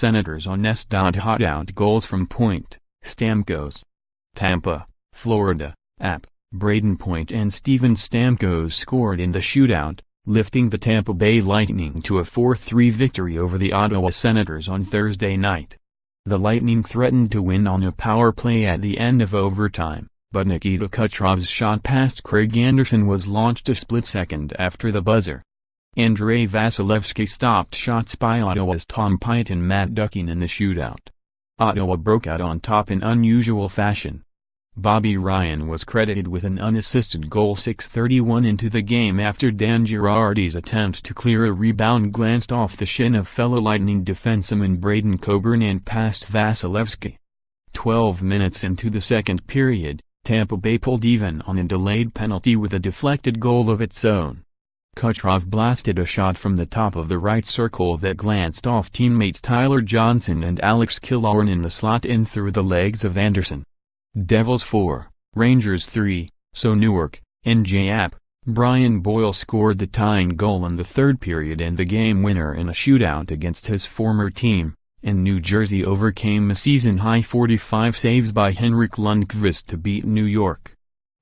Senators on s.hootout goals from point, Stamkos. Tampa, Florida, Braydon and Steven Stamkos scored in the shootout, lifting the Tampa Bay Lightning to a 4-3 victory over the Ottawa Senators on Thursday night. The Lightning threatened to win on a power play at the end of overtime, but Nikita Kucherov's shot past Craig Anderson was launched a split second after the buzzer. Andrei Vasilevskiy stopped shots by Ottawa's Pyatt and Matt Duchene in the shootout. Ottawa broke out on top in unusual fashion. Bobby Ryan was credited with an unassisted goal 6:31 into the game after Dan Girardi's attempt to clear a rebound glanced off the shin of fellow Lightning defenseman Braydon Coburn and past Vasilevskiy. 12 minutes into the second period, Tampa Bay pulled even on a delayed penalty with a deflected goal of its own. Kucherov blasted a shot from the top of the right circle that glanced off teammates Tyler Johnson and Alex Killorn in the slot in through the legs of Anderson. Devils 4, Rangers 3, so Newark, NJ. Brian Boyle scored the tying goal in the third period and the game winner in a shootout against his former team, and New Jersey overcame a season-high 45 saves by Henrik Lundqvist to beat New York.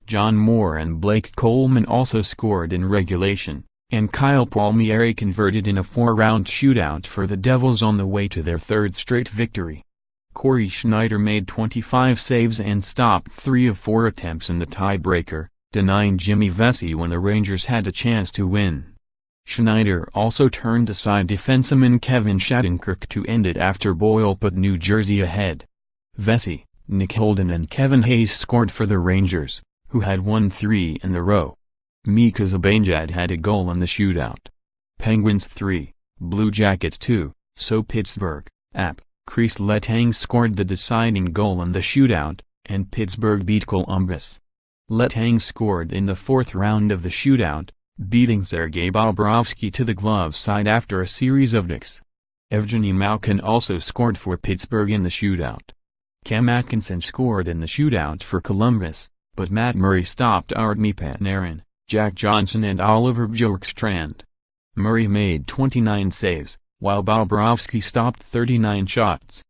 John Moore and Blake Coleman also scored in regulation, and Kyle Palmieri converted in a 4-round shootout for the Devils on the way to their third straight victory. Corey Schneider made 25 saves and stopped 3 of 4 attempts in the tiebreaker, denying Jimmy Vesey when the Rangers had a chance to win. Schneider also turned aside defenseman Kevin Shattenkirk to end it after Boyle put New Jersey ahead. Vesey, Nick Holden and Kevin Hayes scored for the Rangers, who had won 3 in a row. Mika Zibanejad had a goal in the shootout. Penguins 3, Blue Jackets 2, so Pittsburgh, Chris Letang scored the deciding goal in the shootout, and Pittsburgh beat Columbus. Letang scored in the fourth round of the shootout, beating Sergei Bobrovsky to the glove side after a series of dicks. Evgeny Malkin also scored for Pittsburgh in the shootout. Cam Atkinson scored in the shootout for Columbus, but Matt Murray stopped Artemi Panarin, Jack Johnson and Oliver Bjorkstrand. Murray made 29 saves, while Bobrovsky stopped 39 shots.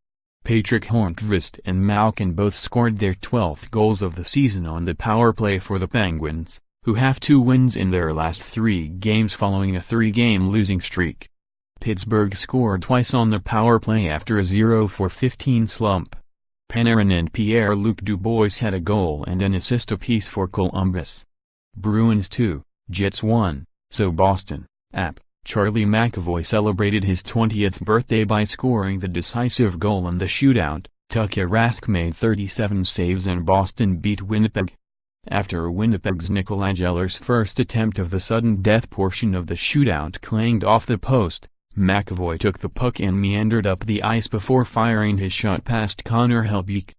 Patrick Hornqvist and Malkin both scored their 12th goals of the season on the power play for the Penguins, who have 2 wins in their last 3 games following a 3-game losing streak. Pittsburgh scored twice on the power play after a 0-for-15 slump. Panarin and Pierre-Luc Dubois had a goal and an assist apiece for Columbus. Bruins 2, Jets 1, so Boston, Charlie McAvoy celebrated his 20th birthday by scoring the decisive goal in the shootout. Tuukka Rask made 37 saves and Boston beat Winnipeg. After Winnipeg's Nikolai Jeller's first attempt of the sudden death portion of the shootout clanged off the post, McAvoy took the puck and meandered up the ice before firing his shot past Connor Hellebuyck.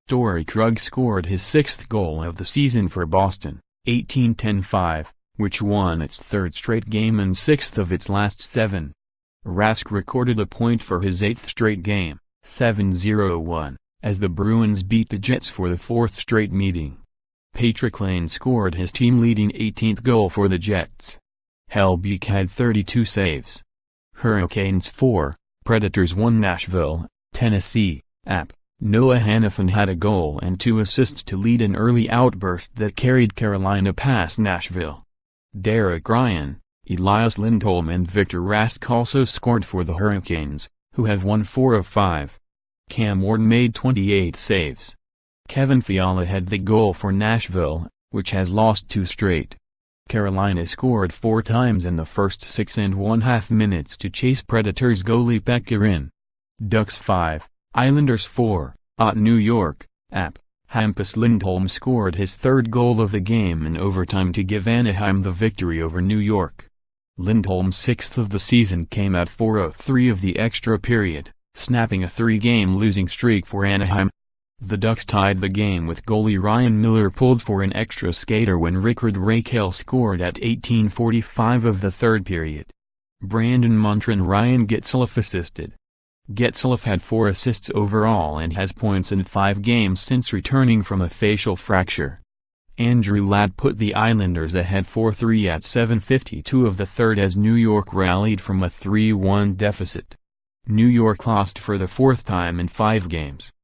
Torrey Krug scored his 6th goal of the season for Boston, 18-10-5. Which won its 3rd straight game and 6th of its last 7. Rask recorded a point for his 8th straight game, 7-0-1, as the Bruins beat the Jets for the 4th straight meeting. Patrick Lane scored his team-leading 18th goal for the Jets. Hellebuyck had 32 saves. Hurricanes 4, Predators 1. Nashville, Tennessee, Noah Hanifin had a goal and 2 assists to lead an early outburst that carried Carolina past Nashville. Derek Ryan, Elias Lindholm and Victor Rask also scored for the Hurricanes, who have won 4 of 5. Cam Ward made 28 saves. Kevin Fiala had the goal for Nashville, which has lost 2 straight. Carolina scored 4 times in the first 6.5 minutes to chase Predators goalie Pekka Rinne. Ducks 5, Islanders 4, New York, Hampus Lindholm scored his 3rd goal of the game in overtime to give Anaheim the victory over New York. Lindholm's 6th of the season came at 4:03 of the extra period, snapping a 3-game losing streak for Anaheim. The Ducks tied the game with goalie Ryan Miller pulled for an extra skater when Rickard Rakell scored at 18:45 of the 3rd period. Brandon Montour and Ryan Getzlaf assisted. Getzlaf had 4 assists overall and has points in 5 games since returning from a facial fracture. Andrew Ladd put the Islanders ahead 4-3 at 7:52 of the 3rd as New York rallied from a 3-1 deficit. New York lost for the fourth time in 5 games.